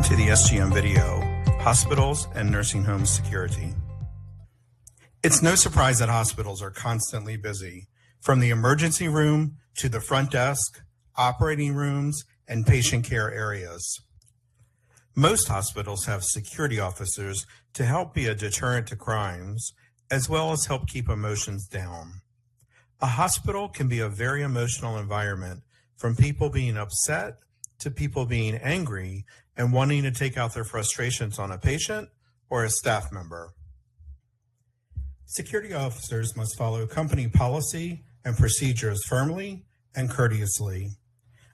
to the SGM video, Hospitals and Nursing Home Security. It's no surprise that hospitals are constantly busy, from the emergency room to the front desk, operating rooms, and patient care areas. Most hospitals have security officers to help be a deterrent to crimes, as well as help keep emotions down. A hospital can be a very emotional environment, from people being upset to people being angry and wanting to take out their frustrations on a patient or a staff member. Security officers must follow company policy and procedures firmly and courteously.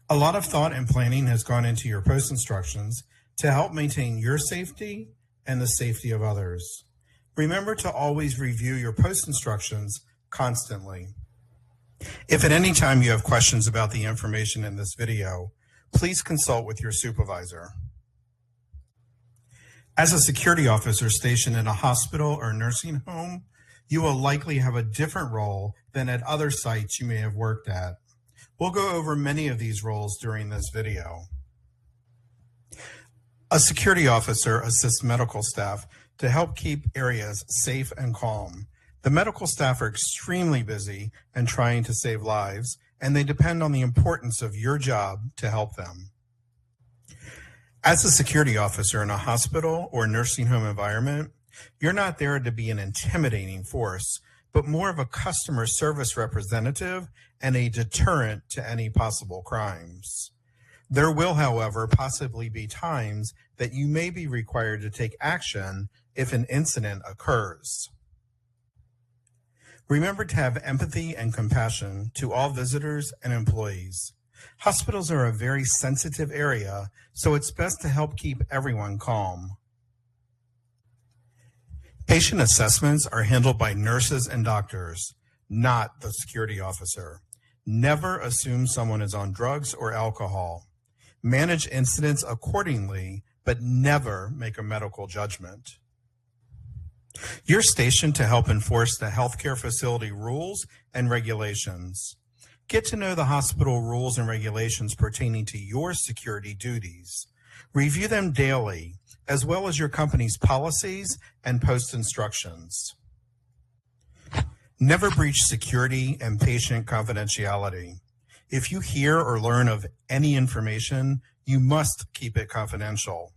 A lot of thought and planning has gone into your post instructions to help maintain your safety and the safety of others. Remember to always review your post instructions constantly. If at any time you have questions about the information in this video, please consult with your supervisor. As a security officer stationed in a hospital or nursing home, you will likely have a different role than at other sites you may have worked at. We'll go over many of these roles during this video. A security officer assists medical staff to help keep areas safe and calm. The medical staff are extremely busy and trying to save lives, and they depend on the importance of your job to help them. As a security officer in a hospital or nursing home environment, you're not there to be an intimidating force, but more of a customer service representative and a deterrent to any possible crimes. There will, however, possibly be times that you may be required to take action if an incident occurs. Remember to have empathy and compassion to all visitors and employees. Hospitals are a very sensitive area, so it's best to help keep everyone calm. Patient assessments are handled by nurses and doctors, not the security officer. Never assume someone is on drugs or alcohol. Manage incidents accordingly, but never make a medical judgment. You're stationed to help enforce the healthcare facility rules and regulations. Get to know the hospital rules and regulations pertaining to your security duties. Review them daily, as well as your company's policies and post instructions. Never breach security and patient confidentiality. If you hear or learn of any information, you must keep it confidential.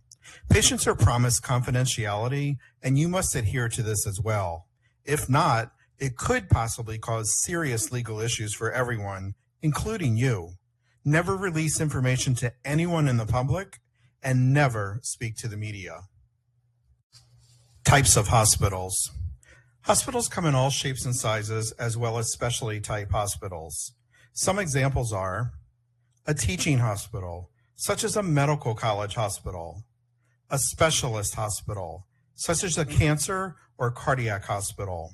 Patients are promised confidentiality, and you must adhere to this as well. If not, it could possibly cause serious legal issues for everyone, including you. Never release information to anyone in the public, and never speak to the media. Types of hospitals. Hospitals come in all shapes and sizes, as well as specialty type hospitals. Some examples are a teaching hospital, such as a medical college hospital, a specialist hospital, such as a cancer or cardiac hospital,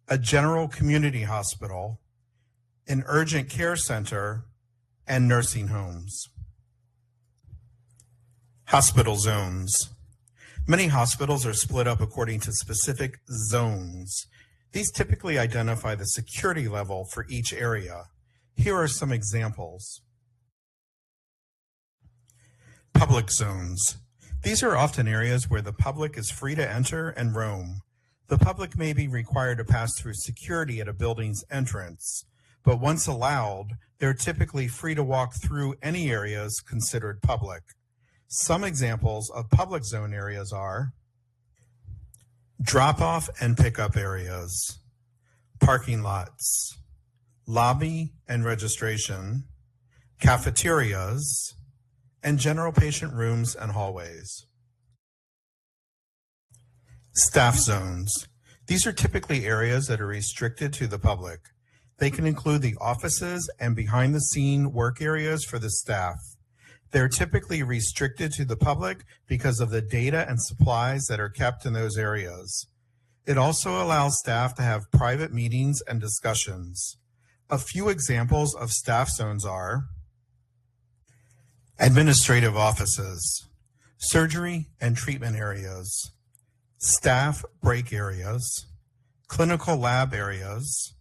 a general community hospital, an urgent care center, and nursing homes. Hospital zones. Many hospitals are split up according to specific zones. These typically identify the security level for each area. Here are some examples. Public zones. These are often areas where the public is free to enter and roam. The public may be required to pass through security at a building's entrance, but once allowed, they're typically free to walk through any areas considered public. Some examples of public zone areas are drop-off and pickup areas, parking lots, lobby and registration, cafeterias, and general patient rooms and hallways. Staff zones. These are typically areas that are restricted to the public. They can include the offices and behind-the-scene work areas for the staff. They're typically restricted to the public because of the data and supplies that are kept in those areas. It also allows staff to have private meetings and discussions. A few examples of staff zones are administrative offices, surgery and treatment areas, staff break areas, clinical lab areas,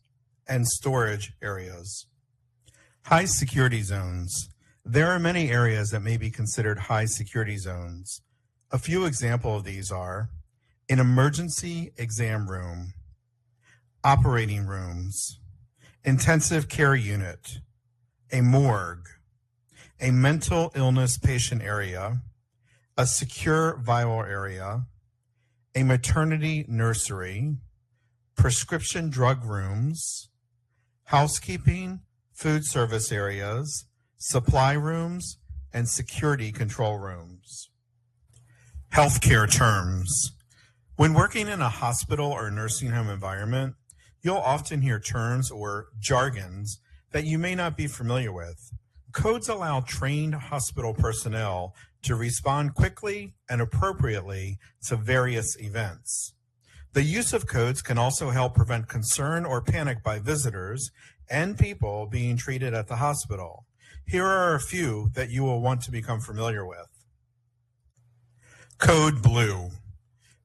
and storage areas. High security zones. There are many areas that may be considered high security zones. A few examples of these are an emergency exam room, operating rooms, intensive care unit, a morgue, a mental illness patient area, a secure viral area, a maternity nursery, prescription drug rooms, housekeeping, food service areas, supply rooms, and security control rooms. Healthcare terms. When working in a hospital or nursing home environment, you'll often hear terms or jargons that you may not be familiar with. Codes allow trained hospital personnel to respond quickly and appropriately to various events. The use of codes can also help prevent concern or panic by visitors and people being treated at the hospital. Here are a few that you will want to become familiar with. Code Blue.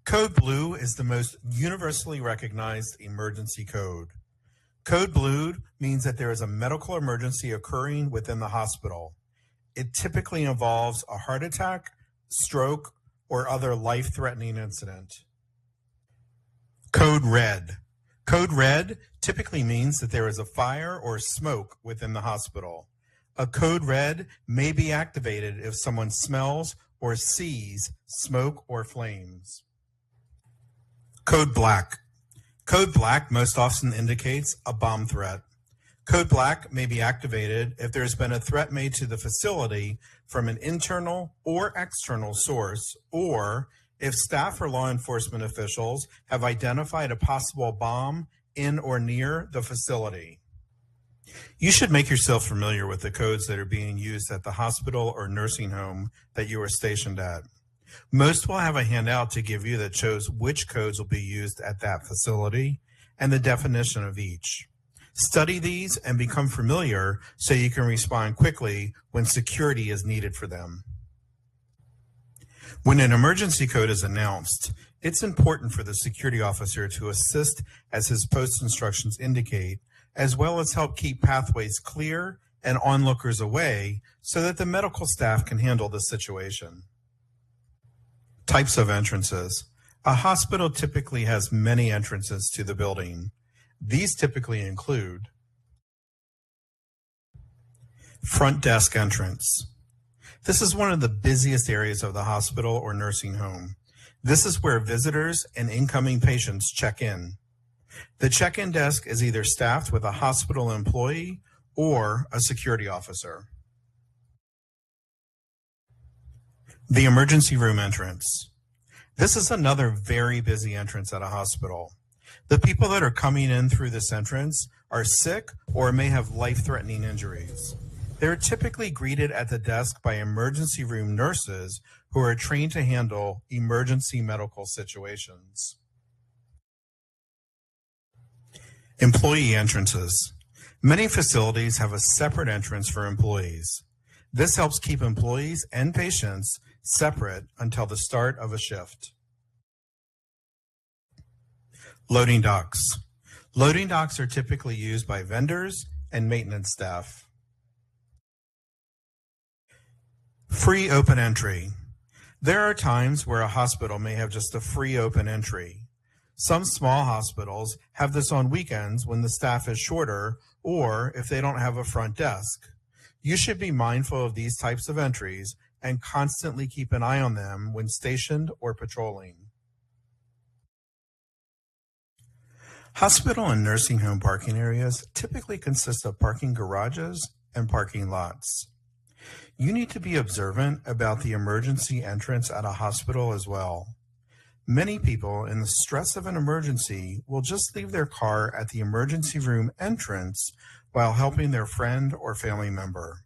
Code Blue is the most universally recognized emergency code. Code Blue means that there is a medical emergency occurring within the hospital. It typically involves a heart attack, stroke, or other life-threatening incident. Code Red. Code Red typically means that there is a fire or smoke within the hospital. A code red may be activated if someone smells or sees smoke or flames. Code Black. Code Black most often indicates a bomb threat. Code Black may be activated if there's been a threat made to the facility from an internal or external source, or if staff or law enforcement officials have identified a possible bomb in or near the facility. You should make yourself familiar with the codes that are being used at the hospital or nursing home that you are stationed at. Most will have a handout to give you that shows which codes will be used at that facility and the definition of each. Study these and become familiar so you can respond quickly when security is needed for them. When an emergency code is announced, it's important for the security officer to assist as his post instructions indicate, as well as help keep pathways clear and onlookers away so that the medical staff can handle the situation. Types of entrances. A hospital typically has many entrances to the building. These typically include front desk entrance. This is one of the busiest areas of the hospital or nursing home. This is where visitors and incoming patients check in. The check-in desk is either staffed with a hospital employee or a security officer. The emergency room entrance. This is another very busy entrance at a hospital. The people that are coming in through this entrance are sick or may have life-threatening injuries. They're typically greeted at the desk by emergency room nurses who are trained to handle emergency medical situations. Employee entrances. Many facilities have a separate entrance for employees. This helps keep employees and patients separate until the start of a shift. Loading docks. Loading docks are typically used by vendors and maintenance staff. Free open entry. There are times where a hospital may have just a free open entry. Some small hospitals have this on weekends when the staff is shorter or if they don't have a front desk. You should be mindful of these types of entries and constantly keep an eye on them when stationed or patrolling. Hospital and nursing home parking areas typically consist of parking garages and parking lots. You need to be observant about the emergency entrance at a hospital as well. Many people, in the stress of an emergency, will just leave their car at the emergency room entrance while helping their friend or family member.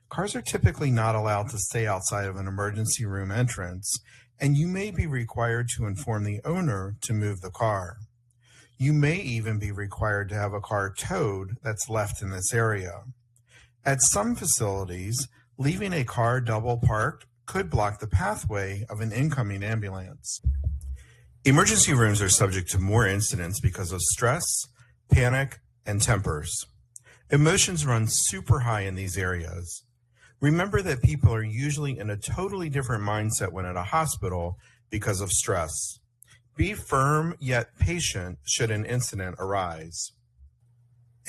Cars are typically not allowed to stay outside of an emergency room entrance, and you may be required to inform the owner to move the car. You may even be required to have a car towed that's left in this area. At some facilities, leaving a car double parked could block the pathway of an incoming ambulance. Emergency rooms are subject to more incidents because of stress, panic, and tempers. Emotions run super high in these areas. Remember that people are usually in a totally different mindset when at a hospital because of stress. Be firm yet patient should an incident arise.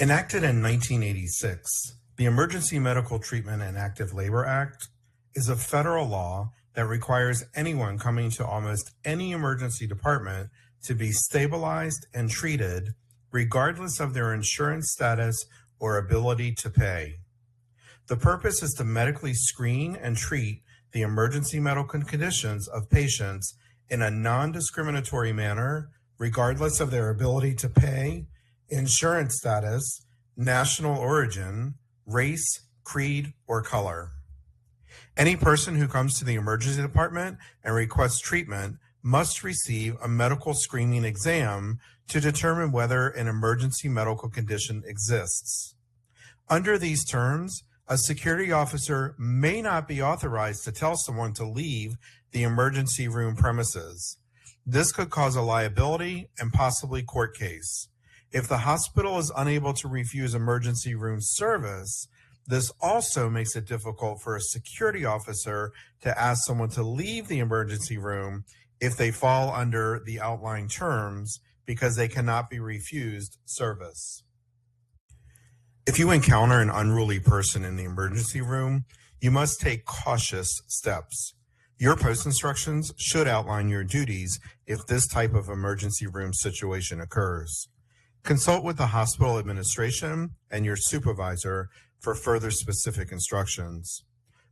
Enacted in 1986, the Emergency Medical Treatment and Active Labor Act is a federal law that requires anyone coming to almost any emergency department to be stabilized and treated regardless of their insurance status or ability to pay. The purpose is to medically screen and treat the emergency medical conditions of patients in a non-discriminatory manner, regardless of their ability to pay, insurance status, national origin, race, creed, or color. Any person who comes to the emergency department and requests treatment must receive a medical screening exam to determine whether an emergency medical condition exists. Under these terms, a security officer may not be authorized to tell someone to leave the emergency room premises. This could cause a liability and possibly court case. If the hospital is unable to refuse emergency room service, this also makes it difficult for a security officer to ask someone to leave the emergency room if they fall under the outlined terms because they cannot be refused service. If you encounter an unruly person in the emergency room, you must take cautious steps. Your post instructions should outline your duties if this type of emergency room situation occurs. Consult with the hospital administration and your supervisor for further specific instructions.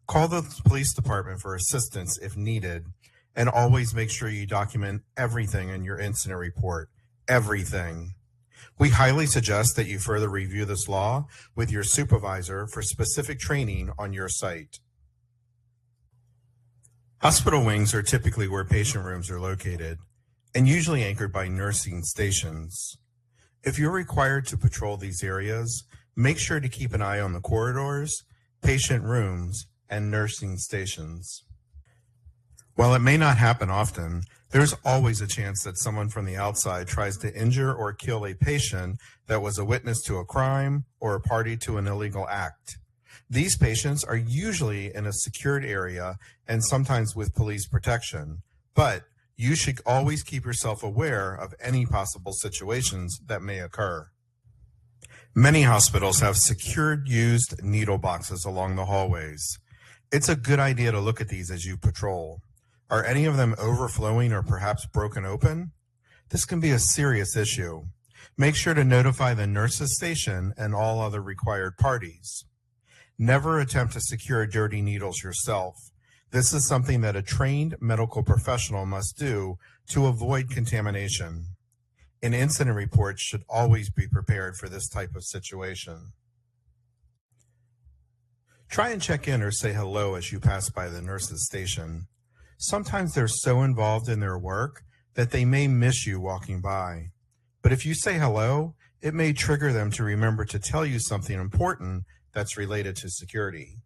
Call the police department for assistance if needed, and always make sure you document everything in your incident report. Everything. We highly suggest that you further review this law with your supervisor for specific training on your site. Hospital wings are typically where patient rooms are located, and usually anchored by nursing stations. If you're required to patrol these areas, make sure to keep an eye on the corridors, patient rooms, and nursing stations. While it may not happen often, there's always a chance that someone from the outside tries to injure or kill a patient that was a witness to a crime or a party to an illegal act. These patients are usually in a secured area and sometimes with police protection, but you should always keep yourself aware of any possible situations that may occur. Many hospitals have secured used needle boxes along the hallways. It's a good idea to look at these as you patrol. Are any of them overflowing or perhaps broken open? This can be a serious issue. Make sure to notify the nurses station and all other required parties. Never attempt to secure dirty needles yourself. This is something that a trained medical professional must do to avoid contamination. An incident report should always be prepared for this type of situation. Try and check in or say hello as you pass by the nurse's station. Sometimes they're so involved in their work that they may miss you walking by. But if you say hello, it may trigger them to remember to tell you something important that's related to security.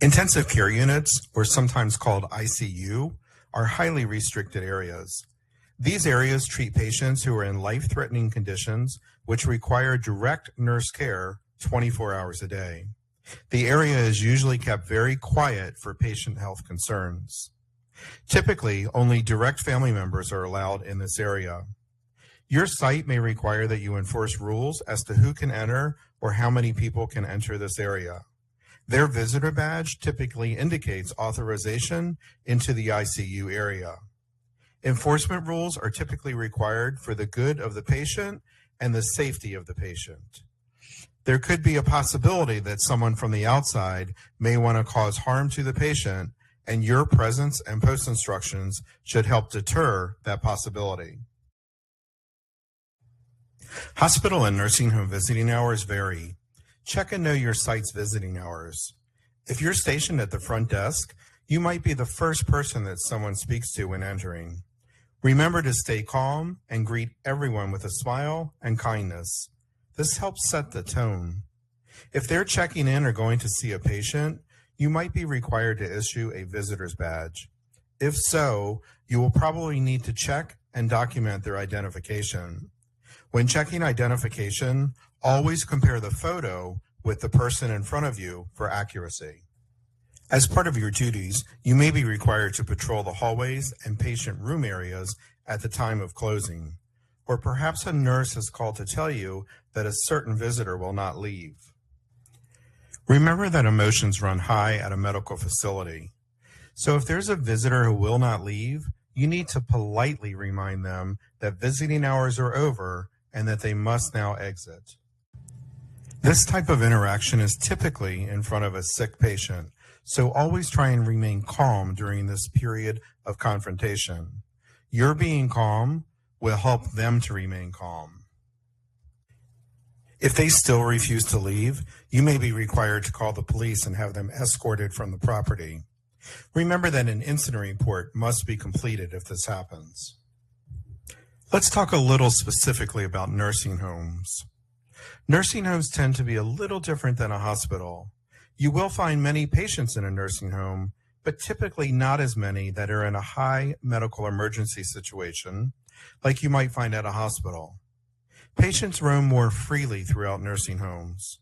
Intensive care units, or sometimes called ICU, are highly restricted areas. These areas treat patients who are in life-threatening conditions which require direct nurse care 24 hours a day. The area is usually kept very quiet for patient health concerns. Typically, only direct family members are allowed in this area. Your site may require that you enforce rules as to who can enter or how many people can enter this area. Their visitor badge typically indicates authorization into the ICU area. Enforcement rules are typically required for the good of the patient and the safety of the patient. There could be a possibility that someone from the outside may want to cause harm to the patient, and your presence and post instructions should help deter that possibility. Hospital and nursing home visiting hours vary. Check and know your site's visiting hours. If you're stationed at the front desk, you might be the first person that someone speaks to when entering. Remember to stay calm and greet everyone with a smile and kindness. This helps set the tone. If they're checking in or going to see a patient, you might be required to issue a visitor's badge. If so, you will probably need to check and document their identification. When checking identification, always compare the photo with the person in front of you for accuracy. As part of your duties, you may be required to patrol the hallways and patient room areas at the time of closing, or perhaps a nurse is called to tell you that a certain visitor will not leave. Remember that emotions run high at a medical facility. So if there's a visitor who will not leave, you need to politely remind them that visiting hours are over and that they must now exit. This type of interaction is typically in front of a sick patient, so always try and remain calm during this period of confrontation. Your being calm will help them to remain calm. If they still refuse to leave, you may be required to call the police and have them escorted from the property. Remember that an incident report must be completed if this happens. Let's talk a little specifically about nursing homes. Nursing homes tend to be a little different than a hospital. You will find many patients in a nursing home, but typically not as many that are in a high medical emergency situation, like you might find at a hospital. Patients roam more freely throughout nursing homes.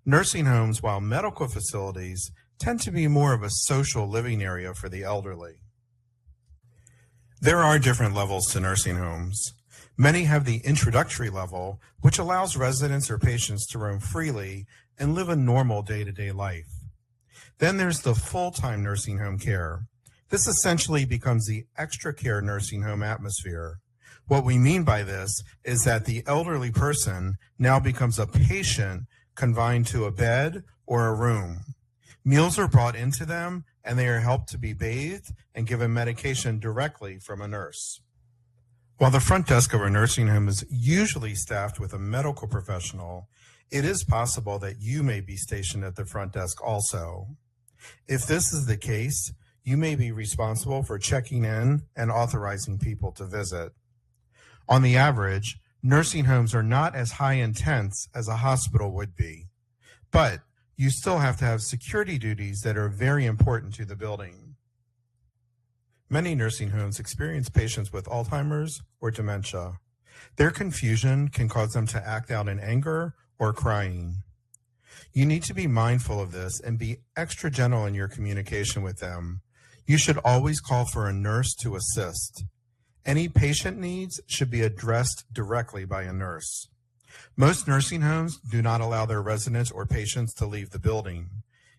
Nursing homes, while medical facilities, tend to be more of a social living area for the elderly. There are different levels to nursing homes. Many have the introductory level, which allows residents or patients to roam freely and live a normal day-to-day life. Then there's the full-time nursing home care. This essentially becomes the extra care nursing home atmosphere. What we mean by this is that the elderly person now becomes a patient confined to a bed or a room. Meals are brought into them, and they are helped to be bathed and given medication directly from a nurse. While the front desk of a nursing home is usually staffed with a medical professional, it is possible that you may be stationed at the front desk also. If this is the case, you may be responsible for checking in and authorizing people to visit. On the average, nursing homes are not as high intense as a hospital would be, but you still have to have security duties that are very important to the building. Many nursing homes experience patients with Alzheimer's or dementia. Their confusion can cause them to act out in anger or crying. You need to be mindful of this and be extra gentle in your communication with them. You should always call for a nurse to assist. Any patient needs should be addressed directly by a nurse. Most nursing homes do not allow their residents or patients to leave the building.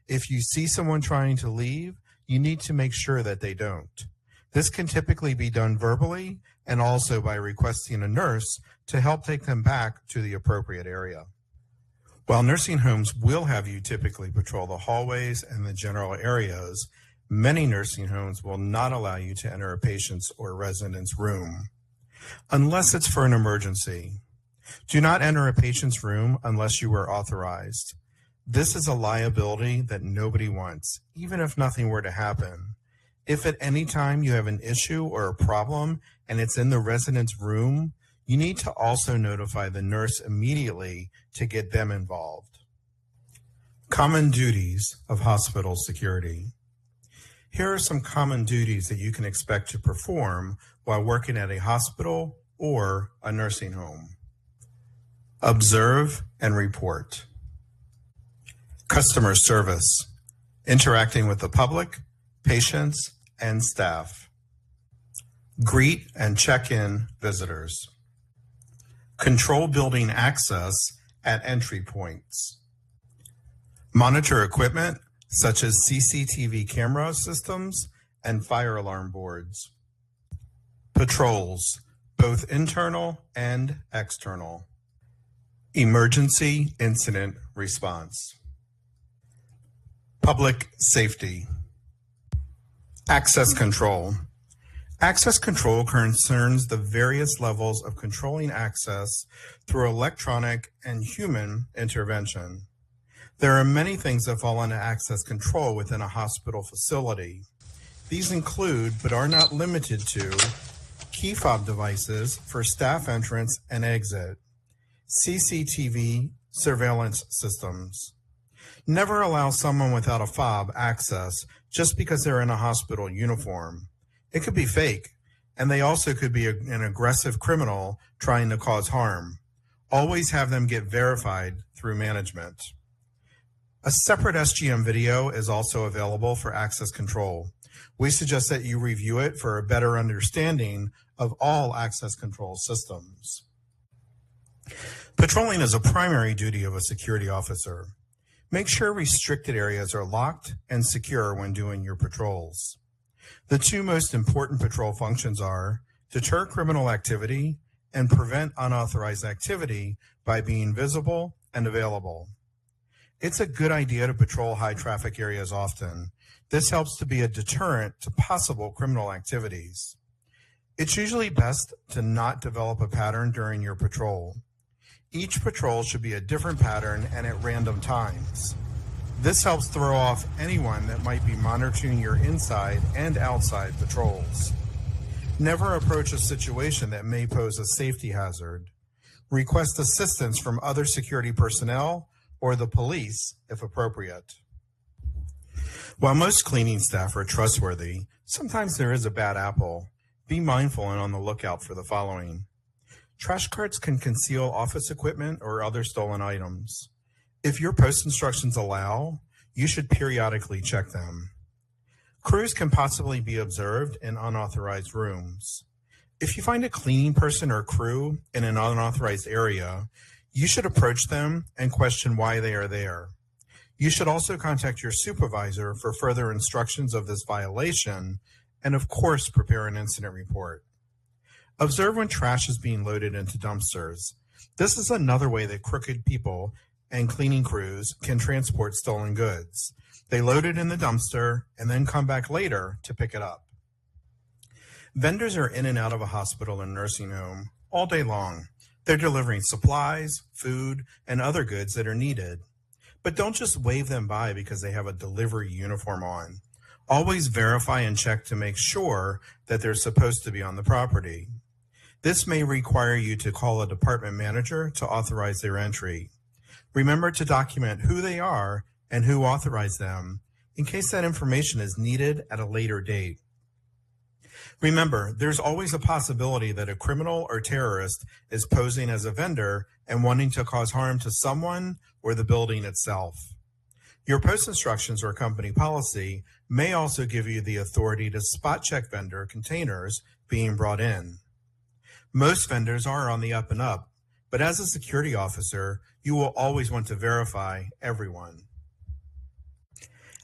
If you see someone trying to leave, you need to make sure that they don't. This can typically be done verbally and also by requesting a nurse to help take them back to the appropriate area. While nursing homes will have you typically patrol the hallways and the general areas, many nursing homes will not allow you to enter a patient's or resident's room, unless it's for an emergency. Do not enter a patient's room unless you are authorized. This is a liability that nobody wants, even if nothing were to happen. If at any time you have an issue or a problem and it's in the resident's room, you need to also notify the nurse immediately to get them involved. Common duties of hospital security. Here are some common duties that you can expect to perform while working at a hospital or a nursing home. Observe and report. Customer service, interacting with the public, patients, and staff. Greet and check in visitors. Control building access at entry points. Monitor equipment such as CCTV camera systems and fire alarm boards. Patrols, both internal and external. Emergency incident response. Public safety. Access control. Access control concerns the various levels of controlling access through electronic and human intervention. There are many things that fall under access control within a hospital facility. These include, but are not limited to, key fob devices for staff entrance and exit, CCTV surveillance systems. Never allow someone without a fob access just because they're in a hospital uniform. It could be fake, and they also could be an aggressive criminal trying to cause harm. Always have them get verified through management. A separate SGM video is also available for access control. We suggest that you review it for a better understanding of all access control systems. Patrolling is a primary duty of a security officer. Make sure restricted areas are locked and secure when doing your patrols. The two most important patrol functions are deter criminal activity and prevent unauthorized activity by being visible and available. It's a good idea to patrol high traffic areas often. This helps to be a deterrent to possible criminal activities. It's usually best to not develop a pattern during your patrol. Each patrol should be a different pattern and at random times. This helps throw off anyone that might be monitoring your inside and outside patrols. Never approach a situation that may pose a safety hazard. Request assistance from other security personnel or the police if appropriate. While most cleaning staff are trustworthy, sometimes there is a bad apple. Be mindful and on the lookout for the following. Trash carts can conceal office equipment or other stolen items. If your post instructions allow, you should periodically check them. Crews can possibly be observed in unauthorized rooms. If you find a cleaning person or crew in an unauthorized area, you should approach them and question why they are there. You should also contact your supervisor for further instructions of this violation and, of course, prepare an incident report. Observe when trash is being loaded into dumpsters. This is another way that crooked people and cleaning crews can transport stolen goods. They load it in the dumpster and then come back later to pick it up. Vendors are in and out of a hospital and nursing home all day long. They're delivering supplies, food, and other goods that are needed. But don't just wave them by because they have a delivery uniform on. Always verify and check to make sure that they're supposed to be on the property. This may require you to call a department manager to authorize their entry. Remember to document who they are and who authorized them in case that information is needed at a later date. Remember, there's always a possibility that a criminal or terrorist is posing as a vendor and wanting to cause harm to someone or the building itself. Your post instructions or company policy may also give you the authority to spot check vendor containers being brought in. Most vendors are on the up and up, but as a security officer, you will always want to verify everyone.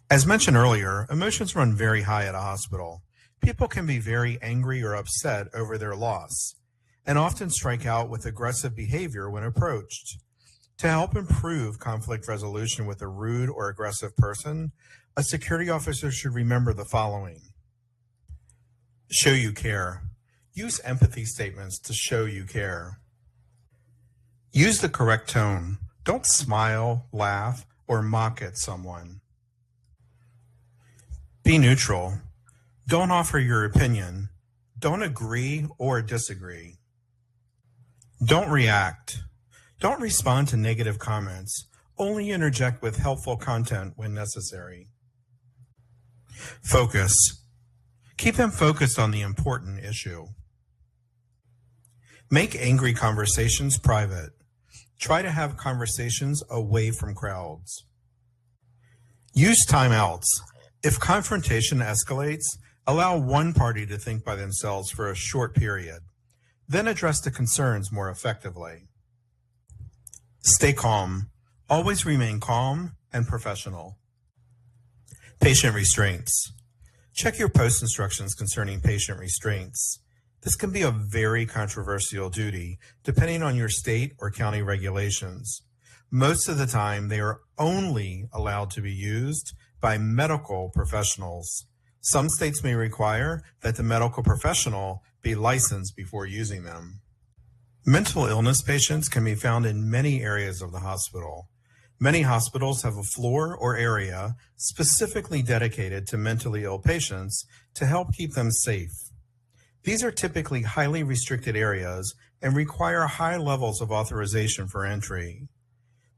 As mentioned earlier, emotions run very high at a hospital. People can be very angry or upset over their loss, and often strike out with aggressive behavior when approached. To help improve conflict resolution with a rude or aggressive person, a security officer should remember the following. Show you care. Use empathy statements to show you care. Use the correct tone. Don't smile, laugh, or mock at someone. Be neutral. Don't offer your opinion. Don't agree or disagree. Don't react. Don't respond to negative comments. Only interject with helpful content when necessary. Focus. Keep them focused on the important issue. Make angry conversations private. Try to have conversations away from crowds. Use timeouts. If confrontation escalates, allow one party to think by themselves for a short period, then address the concerns more effectively. Stay calm. Always remain calm and professional. Patient restraints. Check your post instructions concerning patient restraints. This can be a very controversial duty depending on your state or county regulations. Most of the time, they are only allowed to be used by medical professionals. Some states may require that the medical professional be licensed before using them. Mental illness patients can be found in many areas of the hospital. Many hospitals have a floor or area specifically dedicated to mentally ill patients to help keep them safe. These are typically highly restricted areas and require high levels of authorization for entry.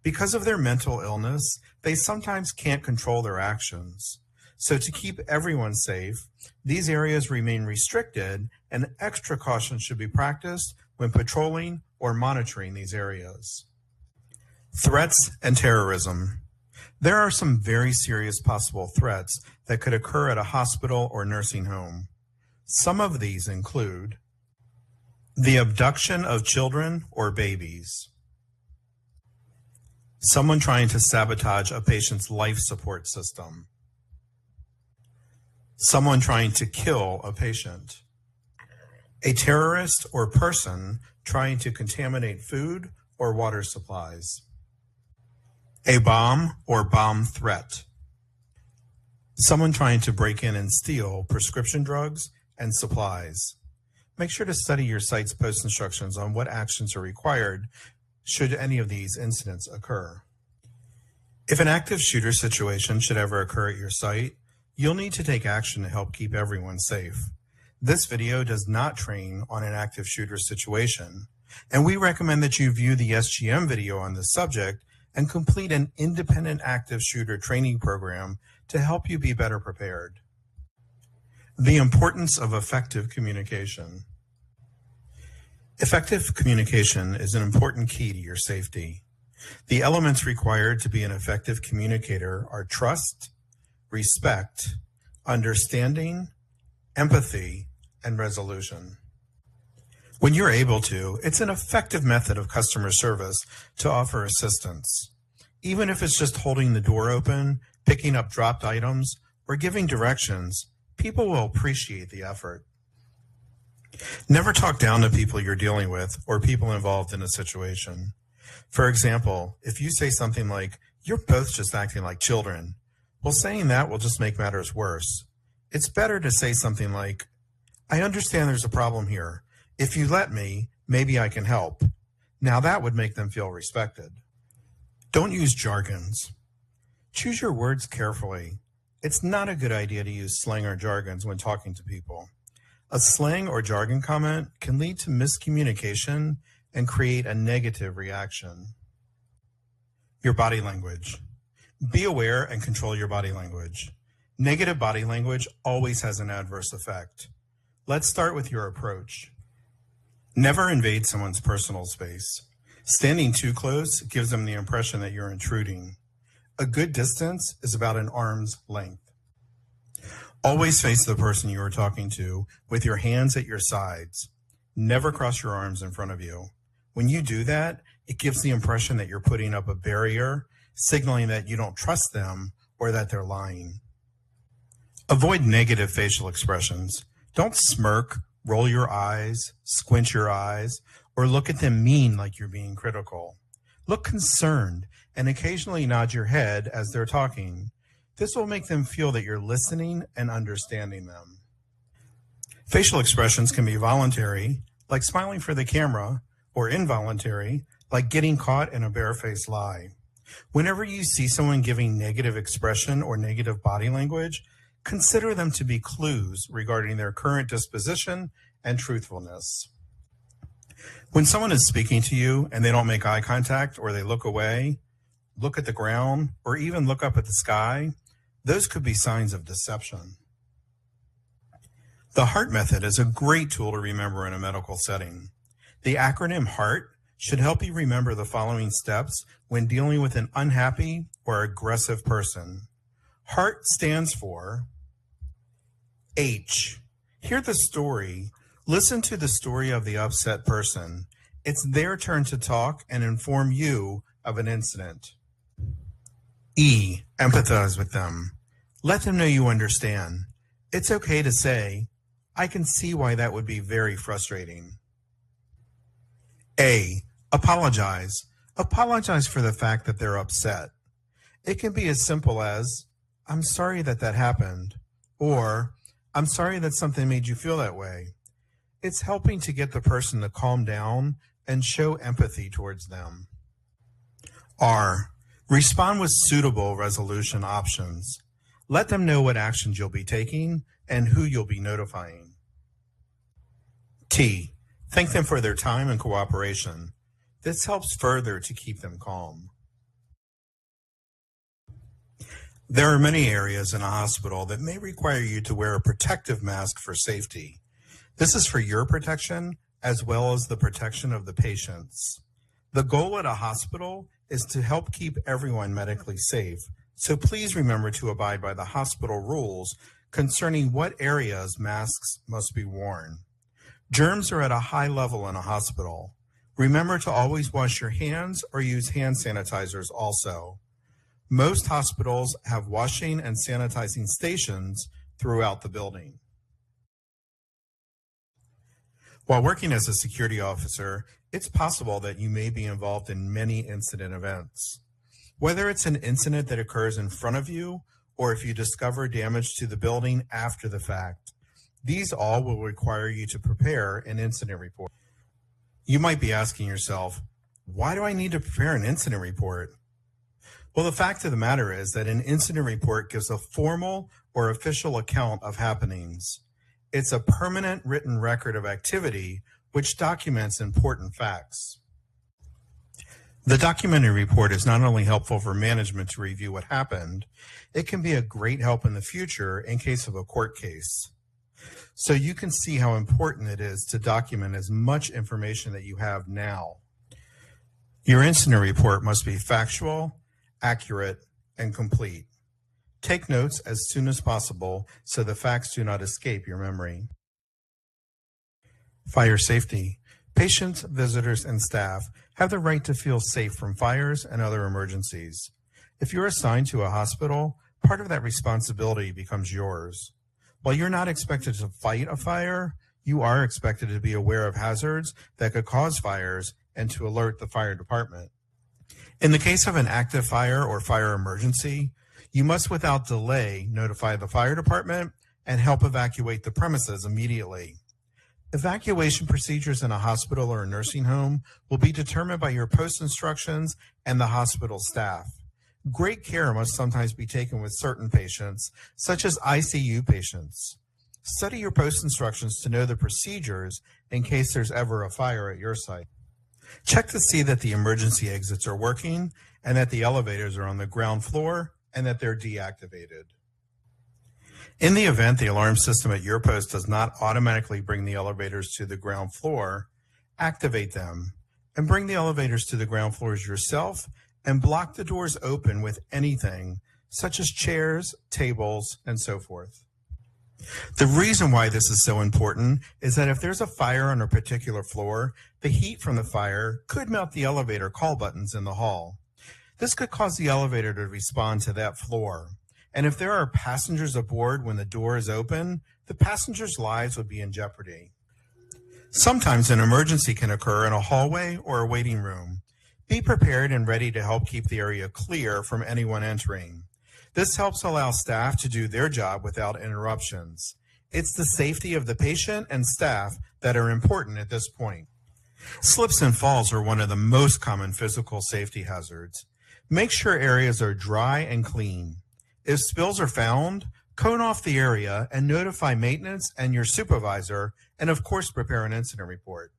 Because of their mental illness, they sometimes can't control their actions. So to keep everyone safe, these areas remain restricted and extra caution should be practiced when patrolling or monitoring these areas. Threats and terrorism. There are some very serious possible threats that could occur at a hospital or nursing home. Some of these include the abduction of children or babies, someone trying to sabotage a patient's life support system, someone trying to kill a patient, a terrorist or person trying to contaminate food or water supplies, a bomb or bomb threat, someone trying to break in and steal prescription drugs and supplies. Make sure to study your site's post instructions on what actions are required should any of these incidents occur. If an active shooter situation should ever occur at your site, you'll need to take action to help keep everyone safe. This video does not train on an active shooter situation, and we recommend that you view the SGM video on this subject and complete an independent active shooter training program to help you be better prepared. The importance of effective communication. Effective communication is an important key to your safety. The elements required to be an effective communicator are trust, respect, understanding, empathy, and resolution. When you're able to, it's an effective method of customer service to offer assistance. Even if it's just holding the door open, picking up dropped items, or giving directions, people will appreciate the effort. Never talk down to people you're dealing with or people involved in a situation. For example, if you say something like, "You're both just acting like children," well, saying that will just make matters worse. It's better to say something like, "I understand there's a problem here. If you let me, maybe I can help." Now that would make them feel respected. Don't use jargons. Choose your words carefully. It's not a good idea to use slang or jargons when talking to people. A slang or jargon comment can lead to miscommunication and create a negative reaction. Your body language. Be aware and control your body language. Negative body language always has an adverse effect. Let's start with your approach. Never invade someone's personal space. Standing too close gives them the impression that you're intruding. A good distance is about an arm's length. Always face the person you are talking to with your hands at your sides. Never cross your arms in front of you. When you do that, it gives the impression that you're putting up a barrier, signaling that you don't trust them or that they're lying. Avoid negative facial expressions. Don't smirk, roll your eyes, squint your eyes, or look at them mean like you're being critical. Look concerned and occasionally nod your head as they're talking. This will make them feel that you're listening and understanding them. Facial expressions can be voluntary, like smiling for the camera, or involuntary, like getting caught in a barefaced lie. Whenever you see someone giving negative expression or negative body language, consider them to be clues regarding their current disposition and truthfulness. When someone is speaking to you and they don't make eye contact or they look away, look at the ground, or even look up at the sky, those could be signs of deception. The HEART method is a great tool to remember in a medical setting. The acronym HEART should help you remember the following steps when dealing with an unhappy or aggressive person. HEART stands for H. Hear the story. Listen to the story of the upset person. It's their turn to talk and inform you of an incident. E. Empathize with them. Let them know you understand. It's okay to say, "I can see why that would be very frustrating." A. Apologize. Apologize for the fact that they're upset. It can be as simple as, "I'm sorry that happened," or "I'm sorry that something made you feel that way." It's helping to get the person to calm down and show empathy towards them. R. Respond with suitable resolution options. Let them know what actions you'll be taking and who you'll be notifying. T. Thank them for their time and cooperation. This helps further to keep them calm. There are many areas in a hospital that may require you to wear a protective mask for safety. This is for your protection as well as the protection of the patients. The goal at a hospital is to help keep everyone medically safe. So please remember to abide by the hospital rules concerning what areas masks must be worn. Germs are at a high level in a hospital. Remember to always wash your hands or use hand sanitizers also. Most hospitals have washing and sanitizing stations throughout the building. While working as a security officer, it's possible that you may be involved in many incident events. Whether it's an incident that occurs in front of you or if you discover damage to the building after the fact, these all will require you to prepare an incident report. You might be asking yourself, why do I need to prepare an incident report? Well, the fact of the matter is that an incident report gives a formal or official account of happenings. It's a permanent written record of activity which documents important facts. The documented report is not only helpful for management to review what happened, it can be a great help in the future in case of a court case. So you can see how important it is to document as much information that you have now. Your incident report must be factual, accurate, and complete. Take notes as soon as possible so the facts do not escape your memory. Fire safety. Patients, visitors, and staff have the right to feel safe from fires and other emergencies. If you're assigned to a hospital, part of that responsibility becomes yours. While you're not expected to fight a fire, you are expected to be aware of hazards that could cause fires and to alert the fire department. In the case of an active fire or fire emergency, you must without delay notify the fire department and help evacuate the premises immediately. Evacuation procedures in a hospital or a nursing home will be determined by your post instructions and the hospital staff. Great care must sometimes be taken with certain patients, such as ICU patients. Study your post instructions to know the procedures in case there's ever a fire at your site. Check to see that the emergency exits are working and that the elevators are on the ground floor and that they're deactivated. In the event the alarm system at your post does not automatically bring the elevators to the ground floor, activate them and bring the elevators to the ground floors yourself and block the doors open with anything, such as chairs, tables, and so forth. The reason why this is so important is that if there's a fire on a particular floor, the heat from the fire could melt the elevator call buttons in the hall. This could cause the elevator to respond to that floor. And if there are passengers aboard when the door is open, the passengers' lives would be in jeopardy. Sometimes an emergency can occur in a hallway or a waiting room. Be prepared and ready to help keep the area clear from anyone entering. This helps allow staff to do their job without interruptions. It's the safety of the patient and staff that are important at this point. Slips and falls are one of the most common physical safety hazards. Make sure areas are dry and clean. If spills are found, cone off the area and notify maintenance and your supervisor, and of course prepare an incident report.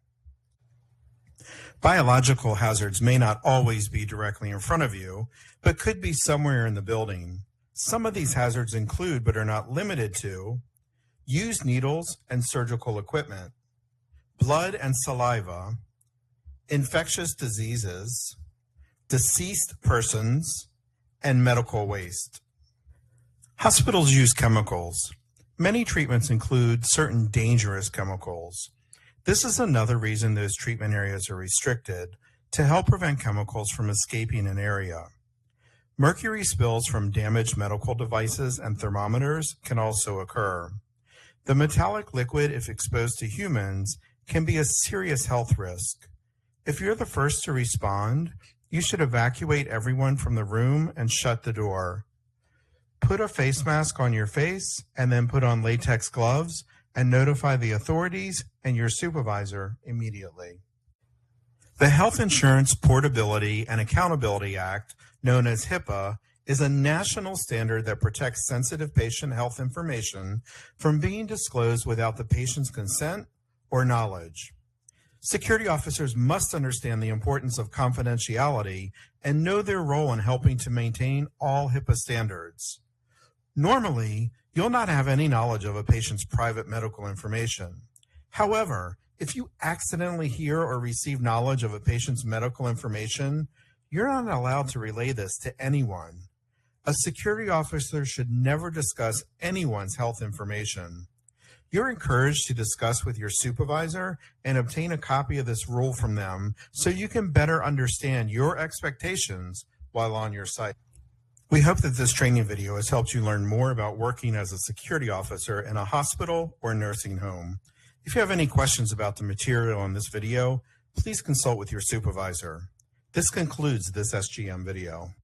Biological hazards may not always be directly in front of you, but could be somewhere in the building. Some of these hazards include, but are not limited to, used needles and surgical equipment, blood and saliva, infectious diseases, deceased persons, and medical waste. Hospitals use chemicals. Many treatments include certain dangerous chemicals. This is another reason those treatment areas are restricted, to help prevent chemicals from escaping an area. Mercury spills from damaged medical devices and thermometers can also occur. The metallic liquid, if exposed to humans, can be a serious health risk. If you're the first to respond, you should evacuate everyone from the room and shut the door. Put a face mask on your face and then put on latex gloves and notify the authorities and your supervisor immediately. The Health Insurance Portability and Accountability Act, known as HIPAA, is a national standard that protects sensitive patient health information from being disclosed without the patient's consent or knowledge. Security officers must understand the importance of confidentiality and know their role in helping to maintain all HIPAA standards. Normally, you'll not have any knowledge of a patient's private medical information. However, if you accidentally hear or receive knowledge of a patient's medical information, You're not allowed to relay this to anyone. A security officer should never discuss anyone's health information. You're encouraged to discuss with your supervisor and obtain a copy of this rule from them so you can better understand your expectations while on your site. We hope that this training video has helped you learn more about working as a security officer in a hospital or nursing home. If you have any questions about the material in this video, please consult with your supervisor. This concludes this SGM video.